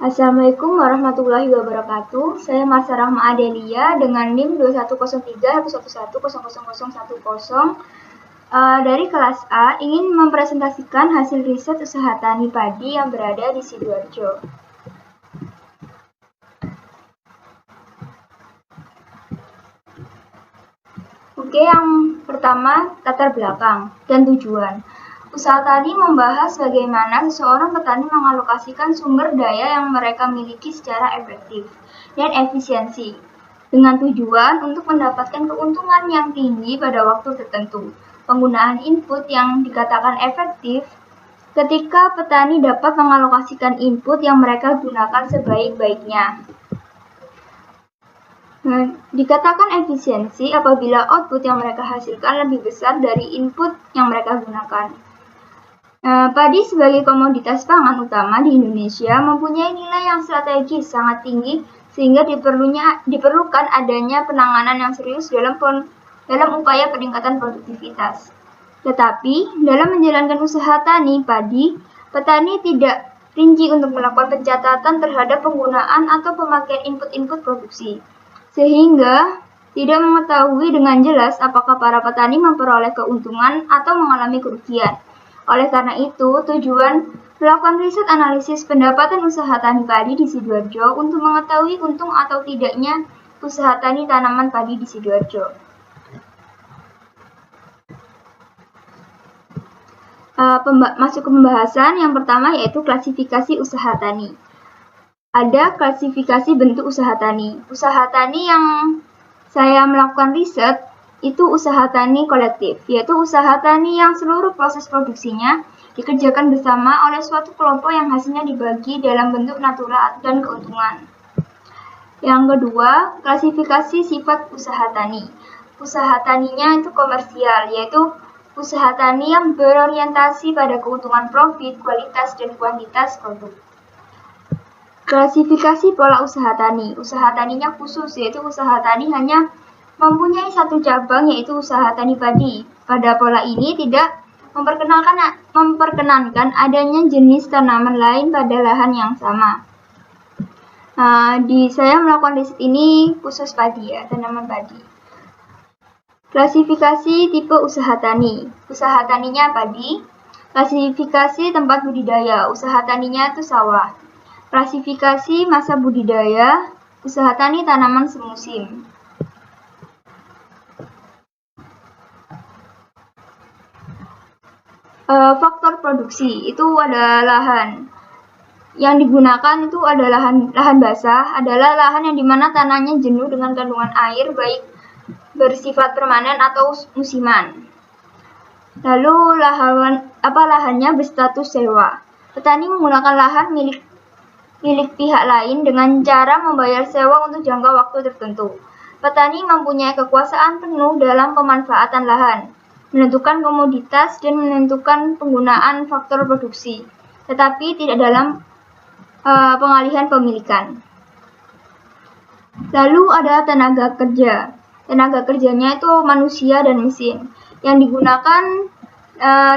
Assalamualaikum warahmatullahi wabarakatuh. Saya Marsha Rahma Adelia dengan NIM 210311000010 dari kelas A ingin mempresentasikan hasil riset usaha tani padi yang berada di Sidoarjo. Oke, yang pertama latar belakang dan tujuan. Usaha tani membahas bagaimana seseorang petani mengalokasikan sumber daya yang mereka miliki secara efektif dan efisiensi dengan tujuan untuk mendapatkan keuntungan yang tinggi pada waktu tertentu. Penggunaan input yang dikatakan efektif ketika petani dapat mengalokasikan input yang mereka gunakan sebaik-baiknya. Dikatakan efisiensi apabila output yang mereka hasilkan lebih besar dari input yang mereka gunakan. Padi sebagai komoditas pangan utama di Indonesia mempunyai nilai yang strategis sangat tinggi sehingga diperlukan adanya penanganan yang serius dalam upaya peningkatan produktivitas. Tetapi dalam menjalankan usaha tani padi, petani tidak rinci untuk melakukan pencatatan terhadap penggunaan atau pemakaian input-input produksi, sehingga tidak mengetahui dengan jelas apakah para petani memperoleh keuntungan atau mengalami kerugian. Oleh karena itu, tujuan melakukan riset analisis pendapatan usaha tani padi di Sidoarjo untuk mengetahui untung atau tidaknya usaha tani tanaman padi di Sidoarjo. Masuk ke pembahasan yang pertama yaitu klasifikasi usaha tani. Ada klasifikasi bentuk usaha tani. Usaha tani yang saya melakukan riset itu usaha tani kolektif, yaitu usaha tani yang seluruh proses produksinya dikerjakan bersama oleh suatu kelompok yang hasilnya dibagi dalam bentuk natural dan keuntungan. Yang kedua, klasifikasi sifat usaha tani. Usaha taninya itu komersial, yaitu usaha tani yang berorientasi pada keuntungan profit, kualitas, dan kuantitas produk. Klasifikasi pola usaha tani. Usaha taninya khusus, yaitu usaha tani hanya mempunyai satu cabang yaitu usaha tani padi. Pada pola ini tidak memperkenankan adanya jenis tanaman lain pada lahan yang sama. Saya melakukan riset ini khusus padi ya, tanaman padi. Klasifikasi tipe usaha tani. Usaha taninya padi. Klasifikasi tempat budidaya. Usaha taninya itu sawah. Klasifikasi masa budidaya. Usaha tani tanaman semusim. Faktor produksi itu ada lahan yang digunakan itu ada lahan basah, adalah lahan yang dimana tanahnya jenuh dengan kandungan air baik bersifat permanen atau musiman. Lalu lahannya berstatus sewa. Petani menggunakan lahan milik pihak lain dengan cara membayar sewa untuk jangka waktu tertentu. Petani mempunyai kekuasaan penuh dalam pemanfaatan lahan, menentukan komoditas dan menentukan penggunaan faktor produksi, tetapi tidak dalam pengalihan pemilikan. Lalu ada tenaga kerja. Tenaga kerjanya itu manusia dan mesin. Yang digunakan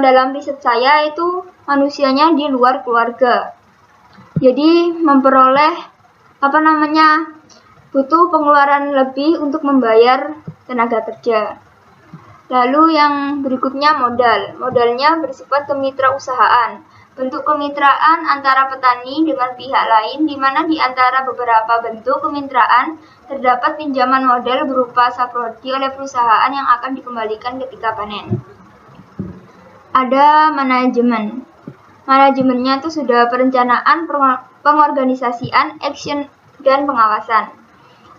dalam riset saya itu manusianya di luar keluarga. Jadi memperoleh butuh pengeluaran lebih untuk membayar tenaga kerja. Lalu yang berikutnya modal. Modalnya bersifat kemitrausahaan. Bentuk kemitraan antara petani dengan pihak lain, di mana di antara beberapa bentuk kemitraan terdapat pinjaman modal berupa saprodi oleh perusahaan yang akan dikembalikan ketika panen. Ada manajemen. Manajemennya itu sudah perencanaan, pengorganisasian, action, dan pengawasan.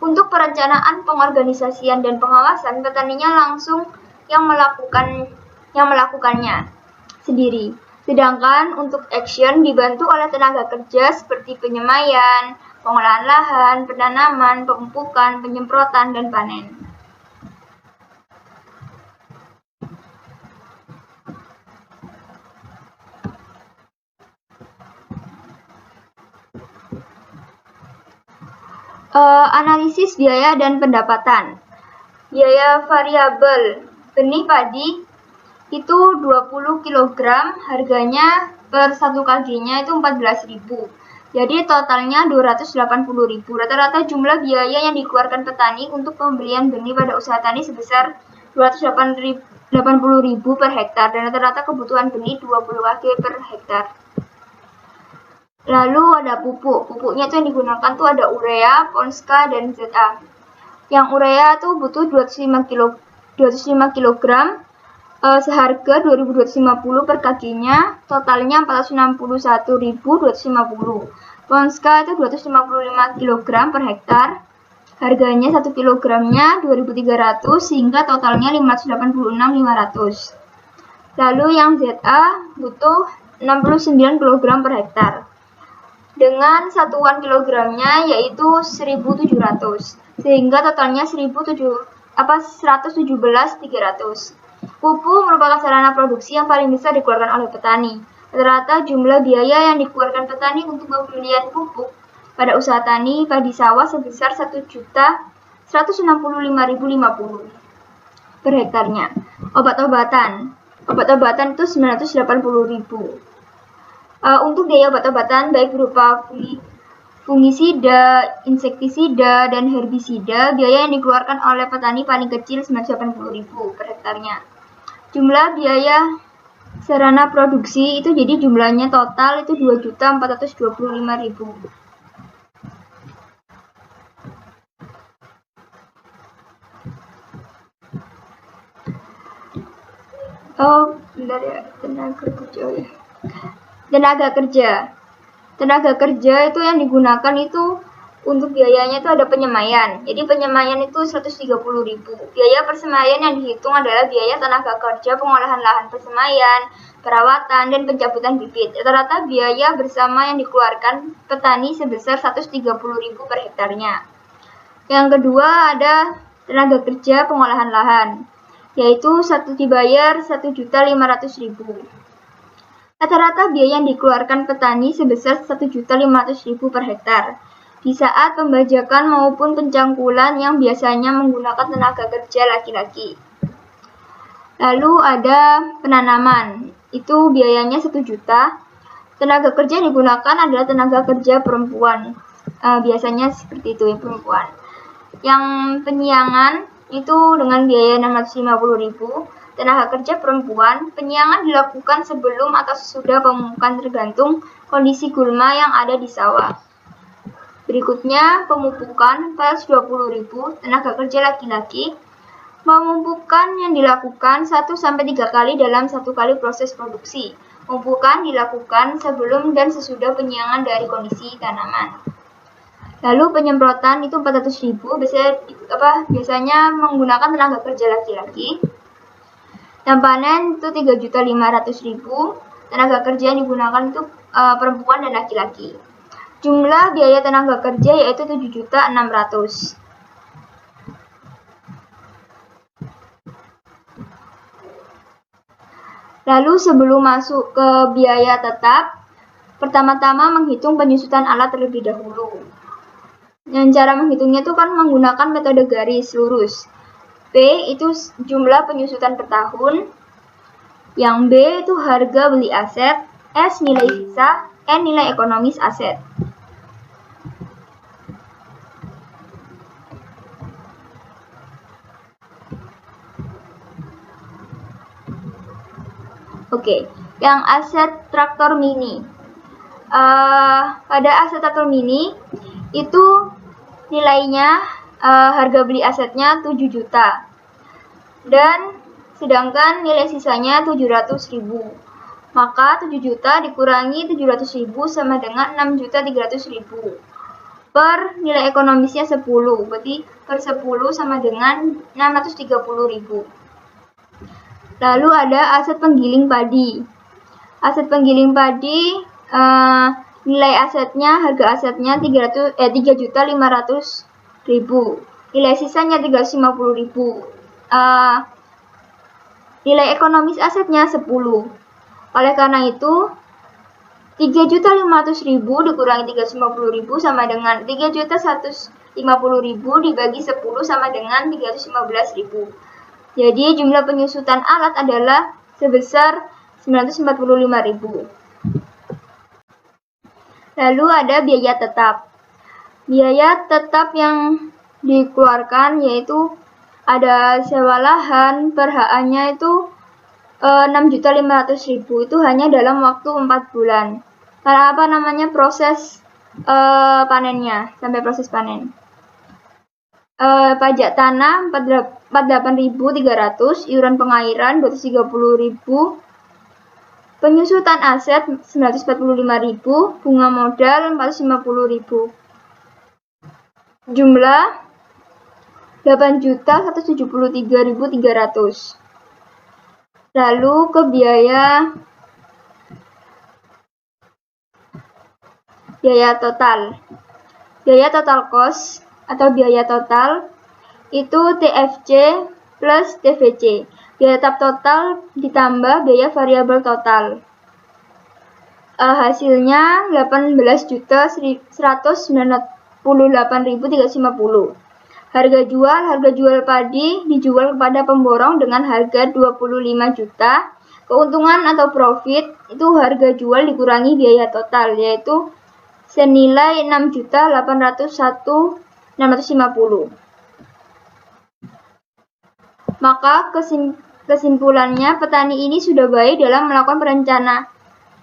Untuk perencanaan, pengorganisasian, dan pengawasan, petaninya langsung yang melakukannya sendiri. Sedangkan untuk action dibantu oleh tenaga kerja seperti penyemaian, pengolahan lahan, penanaman, pemupukan, penyemprotan, dan panen. Analisis biaya dan pendapatan. Biaya variabel benih padi itu 20 kg, harganya per 1 kg-nya itu 14.000. Jadi totalnya 280.000. Rata-rata jumlah biaya yang dikeluarkan petani untuk pembelian benih pada usaha tani sebesar 280.000 per hektar dan rata-rata kebutuhan benih 20 kg per hektar. Lalu ada pupuk. Pupuknya itu yang digunakan tuh ada urea, Ponska, dan ZA. Yang urea tuh butuh 205 kg seharga 2.250 per kakinya, totalnya 461.250. Ponska itu 255 kg per hektar, harganya 1 kilogramnya 2.300 sehingga totalnya 586.500. Lalu yang ZA butuh 69 kg per hektar dengan satuan kilogramnya yaitu 1.700 sehingga totalnya 117.300. Pupuk merupakan sarana produksi yang paling besar dikeluarkan oleh petani. Rata-rata jumlah biaya yang dikeluarkan petani untuk pembelian pupuk pada usaha tani padi sawah sebesar 1.165.050 per hektarnya. Obat-obatan itu 980.000. Untuk biaya obat-obatan baik berupa fungisida, insektisida, dan herbisida, biaya yang dikeluarkan oleh petani paling kecil 980.000 per hektarnya. Jumlah biaya sarana produksi itu jadi jumlahnya total itu 2.425.000. Bentar ya, Tenaga kerja itu yang digunakan itu untuk biayanya itu ada penyemaian. Jadi penyemaian itu 130.000. Biaya persemaian yang dihitung adalah biaya tenaga kerja, pengolahan lahan persemaian, perawatan, dan pencabutan bibit. Rata-rata biaya bersama yang dikeluarkan petani sebesar 130.000 per hektarnya. Yang kedua ada tenaga kerja pengolahan lahan, yaitu dibayar 1.500.000. Rata-rata biaya yang dikeluarkan petani sebesar 1.500.000 per hektar. Di saat pembajakan maupun pencangkulan yang biasanya menggunakan tenaga kerja laki-laki. Lalu ada penanaman, itu biayanya 1 juta. Tenaga kerja yang digunakan adalah tenaga kerja perempuan. Biasanya seperti itu ya, perempuan. Yang penyiangan itu dengan biaya 650.000. Tenaga kerja perempuan, penyiangan dilakukan sebelum atau sesudah pemupukan tergantung kondisi gulma yang ada di sawah. Berikutnya, pemupukan 420.000. Tenaga kerja laki-laki. Pemupukan yang dilakukan 1-3 kali dalam 1 kali proses produksi. Pemupukan dilakukan sebelum dan sesudah penyiangan dari kondisi tanaman. Lalu penyemprotan itu 400.000. Biasanya menggunakan tenaga kerja laki-laki. Yang panen itu 3.500.000. Tenaga kerja yang digunakan itu perempuan dan laki-laki. Jumlah biaya tenaga kerja yaitu 7.600.000. Lalu sebelum masuk ke biaya tetap, pertama-tama menghitung penyusutan alat terlebih dahulu. Dan cara menghitungnya itu kan menggunakan metode garis lurus. P itu jumlah penyusutan per tahun, yang B itu harga beli aset, S nilai sisa, N nilai ekonomis aset. Oke, yang aset traktor mini. Pada aset traktor mini itu nilainya harga beli asetnya 7 juta dan sedangkan nilai sisanya 700.000. Maka 7 juta dikurangi 700.000 sama dengan 6.300.000 per nilai ekonomisnya 10, berarti per 10 sama dengan 630.000. Lalu ada aset penggiling padi. Aset penggiling padi nilai asetnya, harga asetnya 3.500.000. Nilai sisanya 350.000. Nilai ekonomis asetnya 10. Oleh karena itu 3.500.000 dikurangi 350.000 sama dengan 3.150.000 dibagi 10 sama dengan 315.000. Jadi jumlah penyusutan alat adalah sebesar 945.000. Lalu ada biaya tetap. Biaya tetap yang dikeluarkan yaitu ada sewa lahan, per HA-nya itu 6.500.000, itu hanya dalam waktu 4 bulan. Karena apa namanya proses panennya, sampai proses panen. Pajak tanah 48.300, iuran pengairan 230.000, penyusutan aset 945.000, bunga modal 450.000. Jumlah 8.173.300. Lalu ke biaya total. Biaya total cost atau biaya total itu TFC plus TVC. Biaya tetap total ditambah biaya variabel total. Hasilnya 18.198.350. Harga jual padi dijual kepada pemborong dengan harga 25 juta. Keuntungan atau profit itu harga jual dikurangi biaya total, yaitu senilai 6.801.650. Maka kesimpulannya, petani ini sudah baik dalam melakukan perencanaan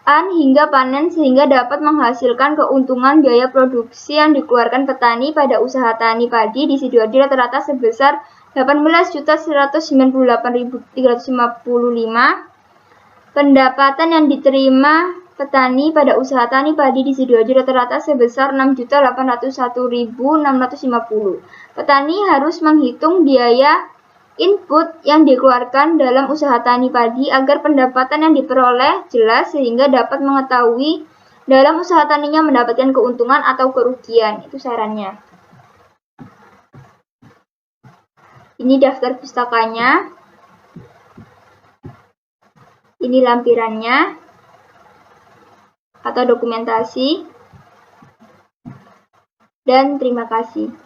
hingga panen sehingga dapat menghasilkan keuntungan biaya produksi yang dikeluarkan petani pada usaha tani padi di Sidoarjo rata-rata sebesar 18.198.355. Pendapatan yang diterima petani pada usaha tani padi di Sidoarjo rata-rata sebesar 6.801.650. Petani harus menghitung biaya input yang dikeluarkan dalam usaha tani padi agar pendapatan yang diperoleh jelas sehingga dapat mengetahui dalam usaha taninya mendapatkan keuntungan atau kerugian. Itu sarannya. Ini daftar pustakanya. Ini lampirannya atau dokumentasi. Dan terima kasih.